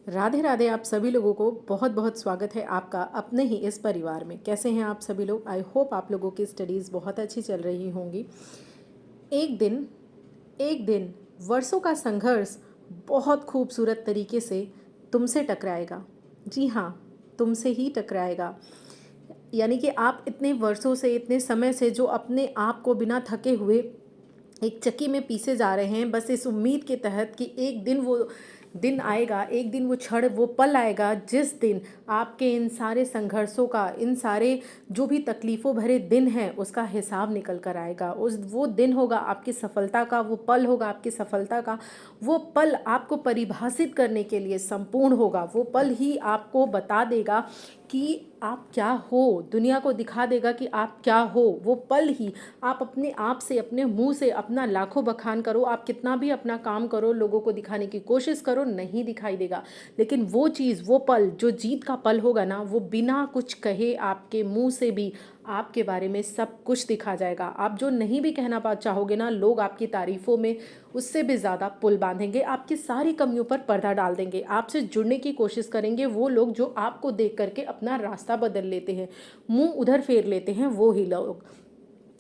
राधे राधे। आप सभी लोगों को बहुत बहुत स्वागत है आपका अपने ही इस परिवार में। कैसे हैं आप सभी लोग? आई होप आप लोगों की स्टडीज़ बहुत अच्छी चल रही होंगी। एक दिन वर्षों का संघर्ष बहुत खूबसूरत तरीके से तुमसे टकराएगा। जी हाँ, तुमसे ही टकराएगा। यानी कि आप इतने वर्षों से, इतने समय से जो अपने आप को बिना थके हुए एक चक्की में पीसे जा रहे हैं, बस इस उम्मीद के तहत कि एक दिन वो दिन आएगा, एक दिन वो क्षण, वो पल आएगा जिस दिन आपके इन सारे संघर्षों का, इन सारे जो भी तकलीफ़ों भरे दिन हैं, उसका हिसाब निकल कर आएगा। उस वो दिन होगा आपकी सफलता का, वो पल होगा आपकी सफलता का। वो पल आपको परिभाषित करने के लिए संपूर्ण होगा। वो पल ही आपको बता देगा कि आप क्या हो, दुनिया को दिखा देगा कि आप क्या हो। वो पल ही आप अपने आप से, अपने मुंह से अपना लाखों बखान करो, आप कितना भी अपना काम करो, लोगों को दिखाने की कोशिश करो, नहीं दिखाई देगा। लेकिन वो चीज़, वो पल जो जीत का पल होगा ना, वो बिना कुछ कहे आपके मुंह से भी आपके बारे में सब कुछ दिखा जाएगा। आप जो नहीं भी कहना पा चाहोगे ना, लोग आपकी तारीफ़ों में उससे भी ज़्यादा पुल बांधेंगे, आपकी सारी कमियों पर पर्दा डाल देंगे। आपसे जुड़ने की कोशिश करेंगे वो लोग जो आपको देख करके अपना रास्ता बदल लेते हैं, मुंह उधर फेर लेते हैं, वो ही लोग।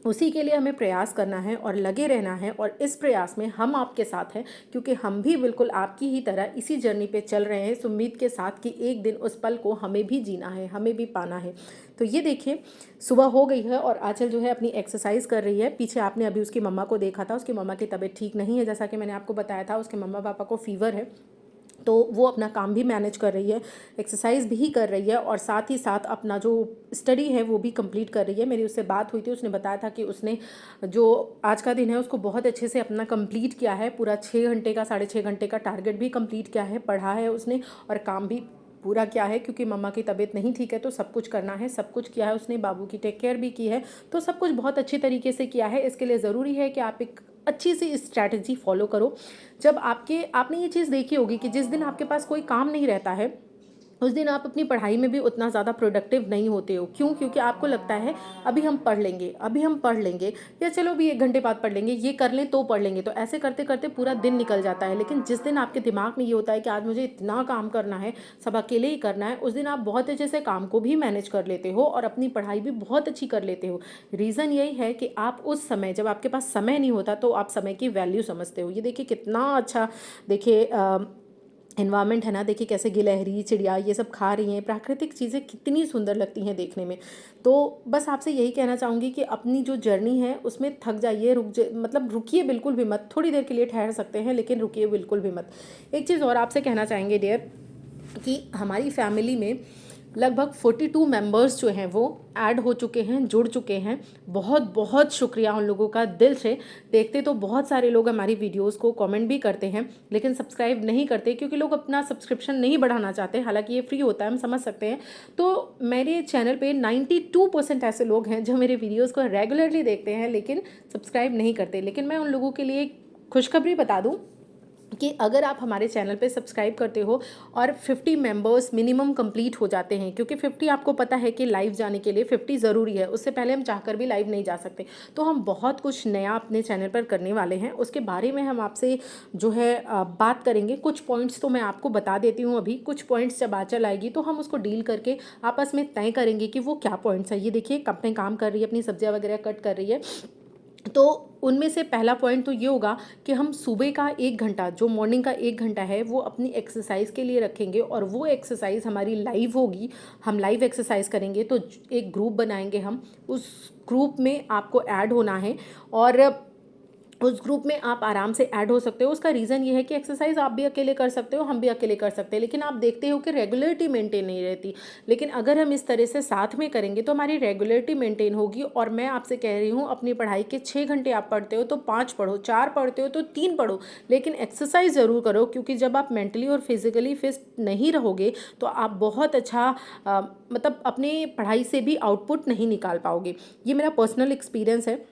उसी के लिए हमें प्रयास करना है और लगे रहना है। और इस प्रयास में हम आपके साथ हैं, क्योंकि हम भी बिल्कुल आपकी ही तरह इसी जर्नी पे चल रहे हैं, इस उम्मीद के साथ कि एक दिन उस पल को हमें भी जीना है, हमें भी पाना है। तो ये देखिए, सुबह हो गई है और आंचल जो है अपनी एक्सरसाइज कर रही है। पीछे आपने अभी उसकी मम्मा को देखा था, उसकी मम्मा की तबीयत ठीक नहीं है, जैसा कि मैंने आपको बताया था। उसके मम्मा पापा को फीवर है, तो वो अपना काम भी मैनेज कर रही है, एक्सरसाइज भी कर रही है और साथ ही साथ अपना जो स्टडी है वो भी कंप्लीट कर रही है। मेरी उससे बात हुई थी, उसने बताया था कि उसने जो आज का दिन है उसको बहुत अच्छे से अपना कंप्लीट किया है। पूरा 6 घंटे का, 6.5 घंटे का टारगेट भी कंप्लीट किया है, पढ़ा है उसने और काम भी पूरा किया है। क्योंकि मम्मा की तबीयत नहीं ठीक है तो सब कुछ करना है, सब कुछ किया है उसने। बाबू की टेक केयर भी की है, तो सब कुछ बहुत अच्छी तरीके से किया है। इसके लिए ज़रूरी है कि आप एक अच्छी सी स्ट्रैटेजी फॉलो करो। जब आपने ये चीज़ देखी होगी कि जिस दिन आपके पास कोई काम नहीं रहता है, उस दिन आप अपनी पढ़ाई में भी उतना ज़्यादा प्रोडक्टिव नहीं होते हो। क्यों? क्योंकि आपको लगता है अभी हम पढ़ लेंगे, अभी हम पढ़ लेंगे, या चलो अभी 1 घंटे बाद पढ़ लेंगे, ये कर लें तो पढ़ लेंगे। तो ऐसे करते करते पूरा दिन निकल जाता है। लेकिन जिस दिन आपके दिमाग में ये होता है कि आज मुझे इतना काम करना है, सब अकेले ही करना है, उस दिन आप बहुत अच्छे से काम को भी मैनेज कर लेते हो और अपनी पढ़ाई भी बहुत अच्छी कर लेते हो। रीज़न यही है कि आप उस समय, जब आपके पास समय नहीं होता, तो आप समय की वैल्यू समझते हो। ये देखिए कितना अच्छा, देखिए इन्वायरमेंट है ना, देखिए कैसे गिलहरी, चिड़िया ये सब खा रही हैं, प्राकृतिक चीज़ें कितनी सुंदर लगती हैं देखने में। तो बस आपसे यही कहना चाहूँगी कि अपनी जो जर्नी है उसमें थक जाइए, मतलब रुकिए बिल्कुल भी मत। थोड़ी देर के लिए ठहर सकते हैं, लेकिन रुकिए बिल्कुल भी मत। एक चीज़ और आपसे कहना चाहेंगे डियर, कि हमारी फैमिली में लगभग 42 मेंबर्स जो हैं वो ऐड हो चुके हैं, जुड़ चुके हैं। बहुत बहुत शुक्रिया उन लोगों का दिल से। देखते तो बहुत सारे लोग हमारी वीडियोस को, कमेंट भी करते हैं, लेकिन सब्सक्राइब नहीं करते क्योंकि लोग अपना सब्सक्रिप्शन नहीं बढ़ाना चाहते। हालांकि ये फ्री होता है, हम समझ सकते हैं। तो मेरे चैनल पे 92% ऐसे लोग हैं जो मेरे वीडियोज़ को रेगुलरली देखते हैं लेकिन सब्सक्राइब नहीं करते। लेकिन मैं उन लोगों के लिए खुशखबरी बता दूँ कि अगर आप हमारे चैनल पे सब्सक्राइब करते हो और 50 मेंबर्स मिनिमम कंप्लीट हो जाते हैं, क्योंकि 50 आपको पता है कि लाइव जाने के लिए 50 ज़रूरी है, उससे पहले हम चाहकर भी लाइव नहीं जा सकते। तो हम बहुत कुछ नया अपने चैनल पर करने वाले हैं, उसके बारे में हम आपसे जो है बात करेंगे। कुछ पॉइंट्स तो मैं आपको बता देती हूँ अभी, कुछ पॉइंट्स जब आचल आएगी तो हम उसको डील करके आपस में तय करेंगे कि वो क्या पॉइंट्स है। ये देखिए अपने काम कर रही है, अपनी सब्जियाँ वगैरह कट कर रही है। तो उनमें से पहला पॉइंट तो ये होगा कि हम सुबह का 1 घंटा, जो मॉर्निंग का 1 घंटा है, वो अपनी एक्सरसाइज के लिए रखेंगे और वो एक्सरसाइज हमारी लाइव होगी। हम लाइव एक्सरसाइज करेंगे, तो एक ग्रुप बनाएंगे हम, उस ग्रुप में आपको ऐड होना है और उस ग्रुप में आप आराम से ऐड हो सकते हो। उसका रीज़न ये है कि एक्सरसाइज आप भी अकेले कर सकते हो, हम भी अकेले कर सकते हैं, लेकिन आप देखते हो कि रेगुलरिटी मेंटेन नहीं रहती। लेकिन अगर हम इस तरह से साथ में करेंगे तो हमारी रेगुलरिटी मेंटेन होगी। और मैं आपसे कह रही हूँ, अपनी पढ़ाई के 6 घंटे आप पढ़ते हो तो 5 पढ़ो, 4 पढ़ते हो तो 3 पढ़ो, लेकिन एक्सरसाइज ज़रूर करो। क्योंकि जब आप मेंटली और फिजिकली फिट नहीं रहोगे तो आप बहुत अच्छा मतलब अपनी पढ़ाई से भी आउटपुट नहीं निकाल पाओगे। ये मेरा पर्सनल एक्सपीरियंस है।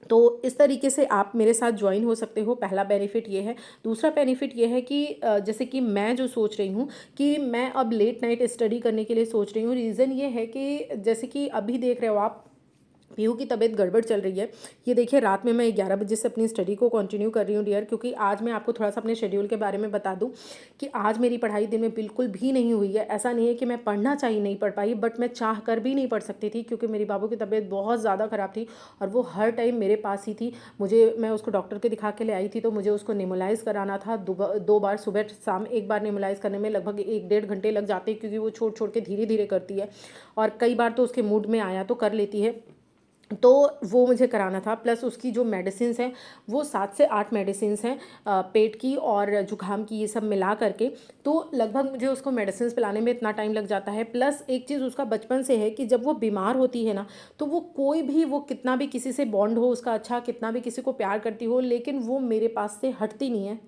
तो इस तरीके से आप मेरे साथ ज्वाइन हो सकते हो। पहला बेनिफिट ये है। दूसरा बेनिफिट ये है कि जैसे कि मैं जो सोच रही हूँ कि मैं अब लेट नाइट स्टडी करने के लिए सोच रही हूँ। रीज़न ये है कि जैसे कि अभी देख रहे हो आप, पीहू की तबीयत गड़बड़ चल रही है। ये देखिए रात में मैं 11 बजे से अपनी स्टडी को कंटिन्यू कर रही हूँ डियर, क्योंकि आज मैं आपको थोड़ा सा अपने शेड्यूल के बारे में बता दूँ कि आज मेरी पढ़ाई दिन में बिल्कुल भी नहीं हुई है। ऐसा नहीं है कि मैं पढ़ना चाहिए नहीं पढ़ पाई, बट मैं चाह कर भी नहीं पढ़ सकती थी क्योंकि मेरी बाबू की तबीयत बहुत ज़्यादा ख़राब थी और वो हर टाइम मेरे पास ही थी। मैं उसको डॉक्टर के दिखा के ले आई थी, तो मुझे उसको नेमुलाइज़ कराना था। 2 बार सुबह शाम, एक बार नेमुलाइज़ करने में लगभग 1-1.5 घंटे लग जाते हैं, क्योंकि वो छोड़ छोड़ के धीरे धीरे करती है और कई बार तो उसके मूड में आया तो कर लेती है। तो वो मुझे कराना था, प्लस उसकी जो मेडिसिन्स हैं वो 7 से 8 मेडिसिन्स हैं, पेट की और जुकाम की, ये सब मिला करके। तो लगभग मुझे उसको मेडिसिन्स पिलाने में इतना टाइम लग जाता है। प्लस एक चीज़ उसका बचपन से है कि जब वो बीमार होती है ना, तो वो कोई भी, वो कितना भी किसी से बॉन्ड हो उसका अच्छा, कितना भी किसी को प्यार करती हो, लेकिन वो मेरे पास से हटती नहीं है।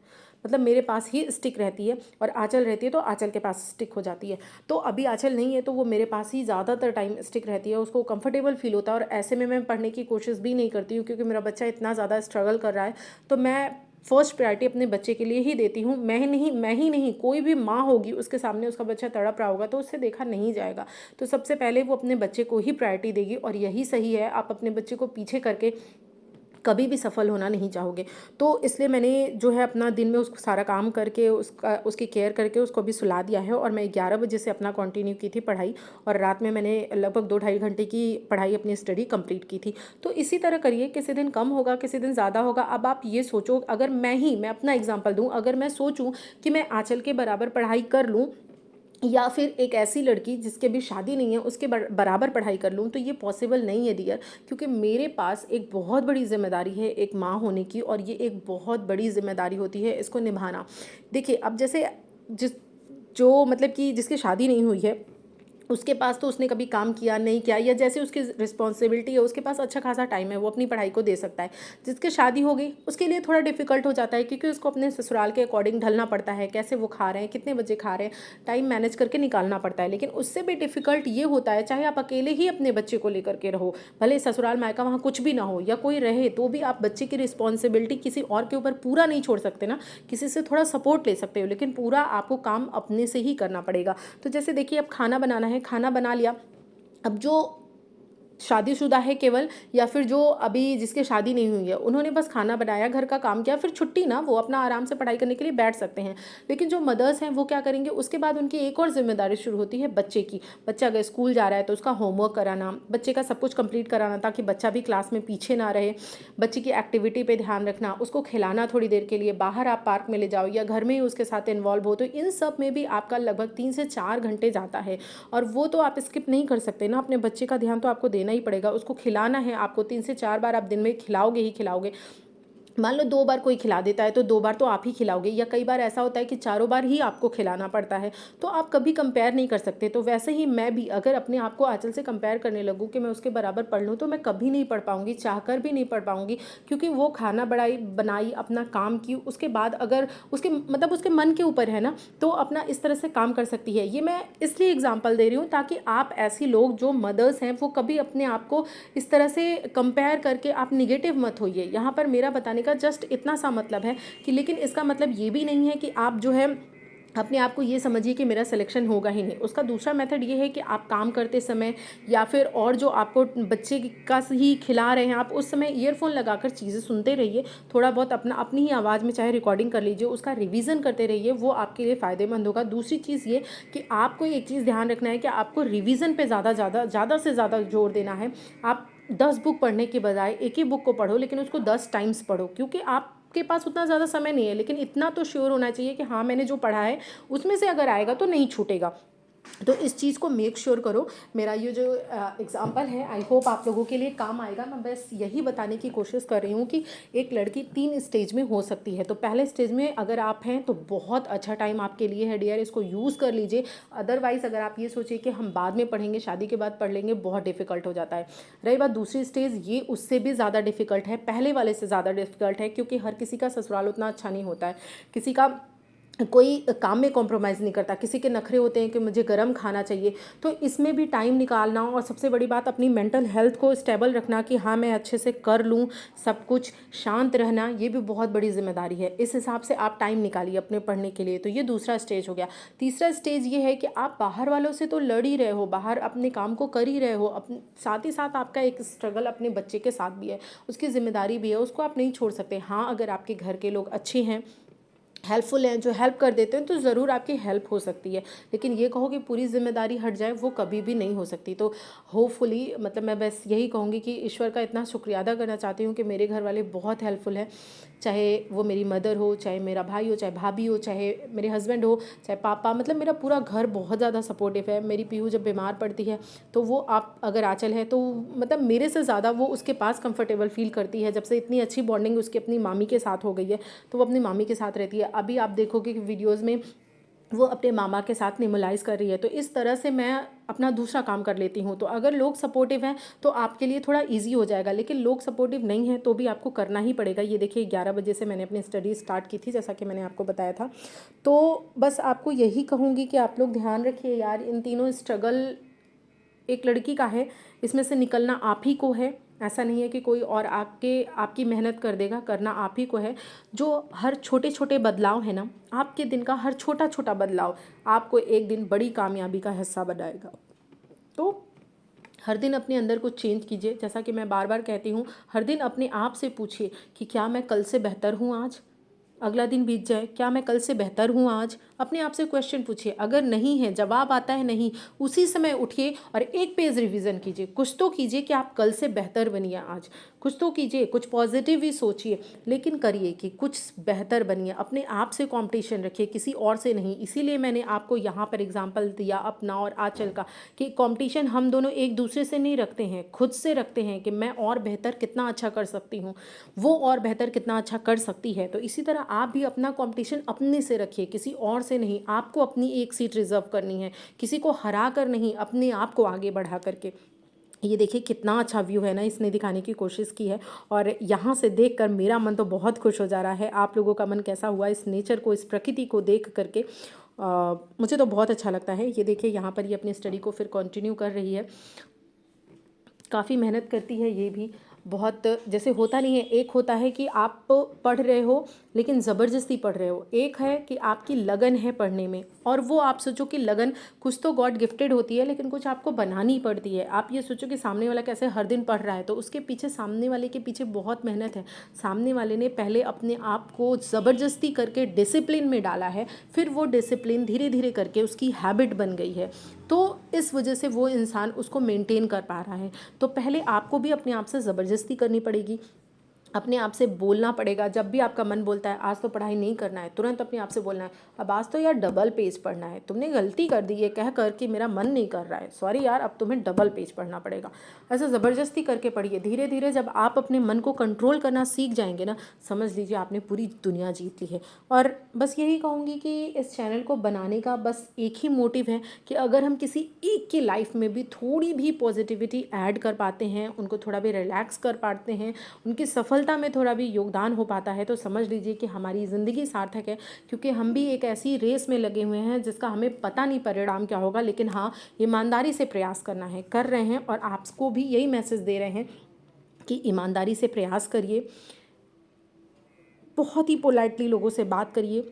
मतलब मेरे पास ही स्टिक रहती है, और आँचल रहती है तो आँचल के पास स्टिक हो जाती है। तो अभी आँचल नहीं है तो वो मेरे पास ही ज़्यादातर टाइम स्टिक रहती है, उसको कंफर्टेबल फील होता है। और ऐसे में मैं पढ़ने की कोशिश भी नहीं करती हूँ, क्योंकि मेरा बच्चा इतना ज़्यादा स्ट्रगल कर रहा है। तो मैं फर्स्ट प्रायोरिटी अपने बच्चे के लिए ही देती हूँ। मैं ही नहीं, कोई भी माँ होगी उसके सामने उसका बच्चा तड़प रहा होगा तो उससे देखा नहीं जाएगा। तो सबसे पहले वो अपने बच्चे को ही प्रायोरिटी देगी, और यही सही है। आप अपने बच्चे को पीछे करके कभी भी सफल होना नहीं चाहोगे। तो इसलिए मैंने जो है अपना दिन में उसको सारा काम करके, उसकी केयर करके उसको अभी सुला दिया है, और मैं 11 बजे से अपना कंटिन्यू की थी पढ़ाई, और रात में मैंने लगभग 2-2.5 घंटे की पढ़ाई, अपनी स्टडी कंप्लीट की थी। तो इसी तरह करिए, किसी दिन कम होगा, किसी दिन ज़्यादा होगा। अब आप ये सोचो, अगर मैं अपना एग्जाम्पल दूँ, अगर मैं सोचूँ कि मैं आँचल के बराबर पढ़ाई कर लूँ, या फिर एक ऐसी लड़की जिसके भी शादी नहीं है उसके बराबर पढ़ाई कर लूँ, तो ये पॉसिबल नहीं है डियर। क्योंकि मेरे पास एक बहुत बड़ी जिम्मेदारी है एक माँ होने की, और ये एक बहुत बड़ी जिम्मेदारी होती है इसको निभाना। देखिए अब जैसे जिस जो मतलब कि जिसकी शादी नहीं हुई है, उसके पास तो उसने कभी काम किया नहीं किया, या जैसे उसकी रिस्पॉन्सिबिलिटी है, उसके पास अच्छा खासा टाइम है, वो अपनी पढ़ाई को दे सकता है। जिसकी शादी हो गई उसके लिए थोड़ा डिफिकल्ट हो जाता है, क्योंकि उसको अपने ससुराल के अकॉर्डिंग ढलना पड़ता है, कैसे वो खा रहे हैं, कितने बजे खा रहे हैं, टाइम मैनेज करके निकालना पड़ता है। लेकिन उससे भी डिफिकल्ट ये होता है, चाहे आप अकेले ही अपने बच्चे को लेकर के रहो, भले ससुराल मायका वहाँ कुछ भी ना हो या कोई रहे, तो भी आप बच्चे की रिस्पॉन्सिबिलिटी किसी और के ऊपर पूरा नहीं छोड़ सकते ना। किसी से थोड़ा सपोर्ट ले सकते हो, लेकिन पूरा आपको काम अपने से ही करना पड़ेगा। तो जैसे देखिए, अब खाना बनाना है, खाना बना लिया। अब जो शादीशुदा है केवल, या फिर जो अभी जिसकी शादी नहीं हुई है, उन्होंने बस खाना बनाया, घर का काम किया, फिर छुट्टी ना, वो अपना आराम से पढ़ाई करने के लिए बैठ सकते हैं। लेकिन जो मदर्स हैं वो क्या करेंगे, उसके बाद उनकी एक और जिम्मेदारी शुरू होती है बच्चे की। बच्चा अगर स्कूल जा रहा है तो उसका होमवर्क कराना, बच्चे का सब कुछ कंप्लीट कराना, ताकि बच्चा भी क्लास में पीछे ना रहे। बच्चे की एक्टिविटी पे ध्यान रखना, उसको खिलाना थोड़ी देर के लिए, बाहर आप पार्क में ले जाओ या घर में ही उसके साथ इन्वॉल्व हो, तो इन सब में भी आपका लगभग 3 से 4 घंटे जाता है। और वो तो आप स्किप नहीं कर सकते ना, अपने बच्चे का ध्यान तो आपको देना ही पड़ेगा। उसको खिलाना है आपको, 3 से 4 बार आप दिन में खिलाओगे ही खिलाओगे। मान लो 2 बार कोई खिला देता है तो 2 बार तो आप ही खिलाओगे, या कई बार ऐसा होता है कि चारों बार ही आपको खिलाना पड़ता है। तो आप कभी कंपेयर नहीं कर सकते। तो वैसे ही मैं भी अगर अपने आप को आंचल से कंपेयर करने लगूँ कि मैं उसके बराबर पढ़ लूँ, तो मैं कभी नहीं पढ़ पाऊँगी, चाहकर भी नहीं पढ़ पाऊँगी। क्योंकि वो खाना बनाई, अपना काम की, उसके बाद अगर उसके मतलब उसके मन के ऊपर है ना, तो अपना इस तरह से काम कर सकती है। ये मैं इसलिए एग्जाम्पल दे रही हूँ ताकि आप ऐसी लोग जो मदर्स हैं वो कभी अपने आप को इस तरह से कंपेयर करके आप निगेटिव मत होइए। यहाँ पर मेरा बताने का जस्ट इतना सा मतलब है कि, लेकिन इसका मतलब ये भी नहीं है कि आप जो है अपने आप को ये समझिए कि मेरा सिलेक्शन होगा ही नहीं। उसका दूसरा मेथड ये है कि आप काम करते समय, या फिर और जो आपको बच्चे का ही खिला रहे हैं, आप उस समय ईयरफोन लगाकर चीज़ें सुनते रहिए। थोड़ा बहुत अपनी ही आवाज़ में चाहे रिकॉर्डिंग कर लीजिए, उसका रिवीजन करते रहिए, वो आपके लिए फ़ायदेमंद होगा। दूसरी चीज़ ये कि आपको एक चीज़ ध्यान रखना है कि आपको रिवीजन पे ज़्यादा से ज़्यादा जोर देना है। आप 10 बुक पढ़ने के बजाय एक ही बुक को पढ़ो, लेकिन उसको 10 टाइम्स पढ़ो, क्योंकि आपके पास उतना ज़्यादा समय नहीं है। लेकिन इतना तो श्योर होना चाहिए कि हाँ, मैंने जो पढ़ा है उसमें से अगर आएगा तो नहीं छूटेगा। तो इस चीज़ को मेक श्योर करो। मेरा ये जो एग्ज़ाम्पल है, आई होप आप लोगों के लिए काम आएगा। मैं बस यही बताने की कोशिश कर रही हूँ कि एक लड़की 3 स्टेज में हो सकती है। तो पहले स्टेज में अगर आप हैं तो बहुत अच्छा टाइम आपके लिए है डियर, इसको यूज़ कर लीजिए। अदरवाइज़ अगर आप ये सोचिए कि हम बाद में पढ़ेंगे, शादी के बाद पढ़ लेंगे, बहुत डिफिकल्ट हो जाता है। रही बात दूसरी स्टेज, ये उससे भी ज़्यादा डिफिकल्ट है, पहले वाले से ज़्यादा डिफिकल्ट है, क्योंकि हर किसी का ससुराल उतना अच्छा नहीं होता है। किसी का कोई काम में कॉम्प्रोमाइज़ नहीं करता, किसी के नखरे होते हैं कि मुझे गरम खाना चाहिए। तो इसमें भी टाइम निकालना और सबसे बड़ी बात अपनी मेंटल हेल्थ को स्टेबल रखना कि हाँ मैं अच्छे से कर लूँ सब कुछ, शांत रहना, ये भी बहुत बड़ी जिम्मेदारी है। इस हिसाब से आप टाइम निकालिए अपने पढ़ने के लिए। तो ये दूसरा स्टेज हो गया। तीसरा स्टेज ये है कि आप बाहर वालों से तो लड़ ही रहे हो, बाहर अपने काम को कर ही रहे हो, अपने साथ ही साथ आपका एक स्ट्रगल अपने बच्चे के साथ भी है, उसकी जिम्मेदारी भी है, उसको आप नहीं छोड़ सकते। हाँ अगर आपके घर के लोग अच्छे हैं, हेल्पफुल हैं, जो हेल्प कर देते हैं, तो ज़रूर आपकी हेल्प हो सकती है। लेकिन ये कहो कि पूरी जिम्मेदारी हट जाए, वो कभी भी नहीं हो सकती। तो होपफुली मतलब मैं बस यही कहूँगी कि ईश्वर का इतना शुक्रिया अदा करना चाहती हूँ कि मेरे घर वाले बहुत हेल्पफुल हैं, चाहे वो मेरी मदर हो, चाहे मेरा भाई हो, चाहे भाभी हो, चाहे मेरे हस्बैंड हो, चाहे पापा, मतलब मेरा पूरा घर बहुत ज़्यादा सपोर्टिव है। मेरी पीहू जब बीमार पड़ती है तो वो, आप अगर आँचल है तो मतलब मेरे से ज़्यादा वो उसके पास कंफर्टेबल फील करती है। जब से इतनी अच्छी बॉन्डिंग उसकी अपनी मामी के साथ हो गई है तो वो अपनी मामी के साथ रहती है। अभी आप देखोगे कि वीडियोज़ में वो अपने मामा के साथ नेमोलाइज कर रही है। तो इस तरह से मैं अपना दूसरा काम कर लेती हूँ। तो अगर लोग सपोर्टिव हैं तो आपके लिए थोड़ा इजी हो जाएगा, लेकिन लोग सपोर्टिव नहीं हैं तो भी आपको करना ही पड़ेगा। ये देखिए 11 बजे से मैंने अपनी स्टडी स्टार्ट की थी, जैसा कि मैंने आपको बताया था। तो बस आपको यही कहूँगी कि आप लोग ध्यान रखिए यार, इन तीनों स्ट्रगल एक लड़की का है, इसमें से निकलना आप ही को है। ऐसा नहीं है कि कोई और आके आपकी मेहनत कर देगा, करना आप ही को है। जो हर छोटे छोटे बदलाव है ना, आपके दिन का हर छोटा छोटा बदलाव आपको एक दिन बड़ी कामयाबी का हिस्सा बनाएगा। तो हर दिन अपने अंदर कुछ चेंज कीजिए। जैसा कि मैं बार बार कहती हूँ, हर दिन अपने आप से पूछिए कि क्या मैं कल से बेहतर हूँ आज। अगला दिन बीत जाए, क्या मैं कल से बेहतर हूँ आज। अपने आप से क्वेश्चन पूछिए। अगर नहीं है, जवाब आता है नहीं, उसी समय उठिए और एक पेज रिवीजन कीजिए। कुछ तो कीजिए कि आप कल से बेहतर बनिए आज। कुछ तो कीजिए, कुछ पॉजिटिव ही सोचिए, लेकिन करिए कि कुछ बेहतर बनिए। अपने आप से कंपटीशन रखिए, किसी और से नहीं। इसीलिए मैंने आपको यहाँ पर एग्जांपल दिया अपना और आंचल का, कि कंपटीशन हम दोनों एक दूसरे से नहीं रखते हैं, खुद से रखते हैं कि मैं और बेहतर कितना अच्छा कर सकती हूँ, वो और बेहतर कितना अच्छा कर सकती है। तो इसी तरह आप भी अपना कंपटीशन अपने से रखिए, किसी और से नहीं। आपको अपनी एक सीट रिजर्व करनी है, किसी को हरा कर नहीं, अपने आप को आगे बढ़ा करके। ये देखिए कितना अच्छा व्यू है ना, इसने दिखाने की कोशिश की है। और यहाँ से देखकर मेरा मन तो बहुत खुश हो जा रहा है। आप लोगों का मन कैसा हुआ इस नेचर को, इस प्रकृति को देख करके? मुझे तो बहुत अच्छा लगता है। ये देखिए यहाँ पर ये अपनी स्टडी को फिर कंटिन्यू कर रही है। काफ़ी मेहनत करती है ये भी बहुत। जैसे होता नहीं है, एक होता है कि आप पढ़ रहे हो लेकिन ज़बरदस्ती पढ़ रहे हो, एक है कि आपकी लगन है पढ़ने में। और वो आप सोचो कि लगन कुछ तो गॉड गिफ्टेड होती है, लेकिन कुछ आपको बनानी पड़ती है। आप ये सोचो कि सामने वाला कैसे हर दिन पढ़ रहा है, तो उसके पीछे, सामने वाले के पीछे बहुत मेहनत है। सामने वाले ने पहले अपने आप को ज़बरदस्ती करके डिसिप्लिन में डाला है, फिर वो डिसिप्लिन धीरे धीरे करके उसकी हैबिट बन गई है। तो इस वजह से वो इंसान उसको मेंटेन कर पा रहा है। तो पहले आपको भी अपने आप से ज़बरदस्ती करनी पड़ेगी, अपने आप से बोलना पड़ेगा। जब भी आपका मन बोलता है आज तो पढ़ाई नहीं करना है, तुरंत अपने आप से बोलना है अब आज तो यार डबल पेज पढ़ना है। तुमने गलती कर दी है कह कर कि मेरा मन नहीं कर रहा है, सॉरी यार अब तुम्हें डबल पेज पढ़ना पड़ेगा। ऐसा ज़बरदस्ती करके पढ़िए। धीरे धीरे जब आप अपने मन को कंट्रोल करना सीख जाएंगे ना, समझ लीजिए आपने पूरी दुनिया जीत ली है। और बस यही कहूँगी कि इस चैनल को बनाने का बस एक ही मोटिव है कि अगर हम किसी एक की लाइफ में भी थोड़ी भी पॉजिटिविटी ऐड कर पाते हैं, उनको थोड़ा भी रिलैक्स कर पाते हैं, उनकी सफलता में थोड़ा भी योगदान हो पाता है, तो समझ लीजिए कि हमारी ज़िंदगी सार्थक है। क्योंकि हम भी एक ऐसी रेस में लगे हुए हैं जिसका हमें पता नहीं परिणाम क्या होगा, लेकिन हाँ ईमानदारी से प्रयास करना है, कर रहे हैं। और आपको भी यही मैसेज दे रहे हैं कि ईमानदारी से प्रयास करिए, बहुत ही पोलाइटली लोगों से बात करिए,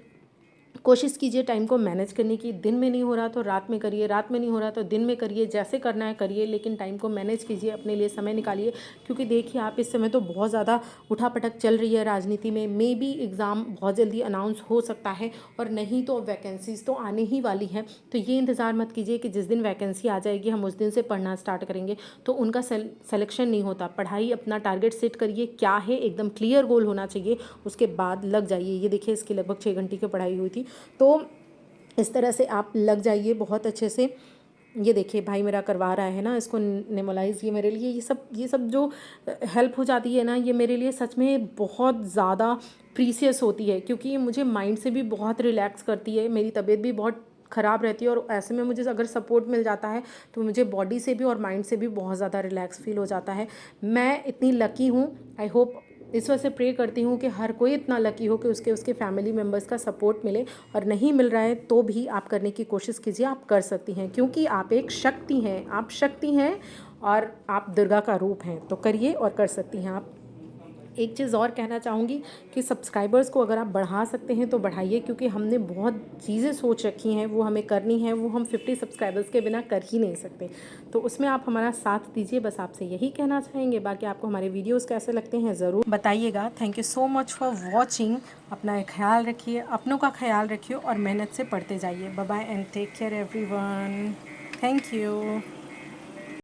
कोशिश कीजिए टाइम को मैनेज करने की। दिन में नहीं हो रहा तो रात में करिए, रात में नहीं हो रहा तो दिन में करिए, जैसे करना है करिए, लेकिन टाइम को मैनेज कीजिए, अपने लिए समय निकालिए। क्योंकि देखिए आप इस समय तो बहुत ज़्यादा उठापटक चल रही है राजनीति में, मे बी एग्ज़ाम बहुत जल्दी अनाउंस हो सकता है, और नहीं तो वैकेंसीज़ तो आने ही वाली हैं। तो ये इंतज़ार मत कीजिए कि जिस दिन वैकेंसी आ जाएगी हम उस दिन से पढ़ना स्टार्ट करेंगे, तो उनका सिलेक्शन नहीं होता। पढ़ाई अपना टारगेट सेट करिए, क्या है एकदम क्लियर गोल होना चाहिए, उसके बाद लग जाइए। ये देखिए इसकी लगभग 6 घंटे की पढ़ाई हुई थी। तो इस तरह से आप लग जाइए बहुत अच्छे से। ये देखिए भाई मेरा करवा रहा है ना इसको नेमोलाइज। ये मेरे लिए ये सब जो हेल्प हो जाती है ना, ये मेरे लिए सच में बहुत ज़्यादा प्रीसियस होती है। क्योंकि ये मुझे माइंड से भी बहुत रिलैक्स करती है, मेरी तबीयत भी बहुत ख़राब रहती है, और ऐसे में मुझे अगर सपोर्ट मिल जाता है तो मुझे बॉडी से भी और माइंड से भी बहुत ज़्यादा रिलैक्स फील हो जाता है। मैं इतनी लकी हूँ। आई होप इस वजह से प्रे करती हूँ कि हर कोई इतना लकी हो कि उसके फैमिली मेम्बर्स का सपोर्ट मिले, और नहीं मिल रहा है तो भी आप करने की कोशिश कीजिए, आप कर सकती हैं, क्योंकि आप एक शक्ति हैं, आप शक्ति हैं और आप दुर्गा का रूप हैं। तो करिए और कर सकती हैं आप। एक चीज़ और कहना चाहूँगी कि सब्सक्राइबर्स को अगर आप बढ़ा सकते हैं तो बढ़ाइए, क्योंकि हमने बहुत चीज़ें सोच रखी हैं, वो हमें करनी है, वो हम 50 सब्सक्राइबर्स के बिना कर ही नहीं सकते। तो उसमें आप हमारा साथ दीजिए, बस आपसे यही कहना चाहेंगे। बाकी आपको हमारे वीडियोज़ कैसे लगते हैं ज़रूर बताइएगा। Thank you so much for watching. अपना ख्याल रखिए, अपनों का ख्याल रखिए और मेहनत से पढ़ते जाइए। Bye bye and take care everyone. Thank you.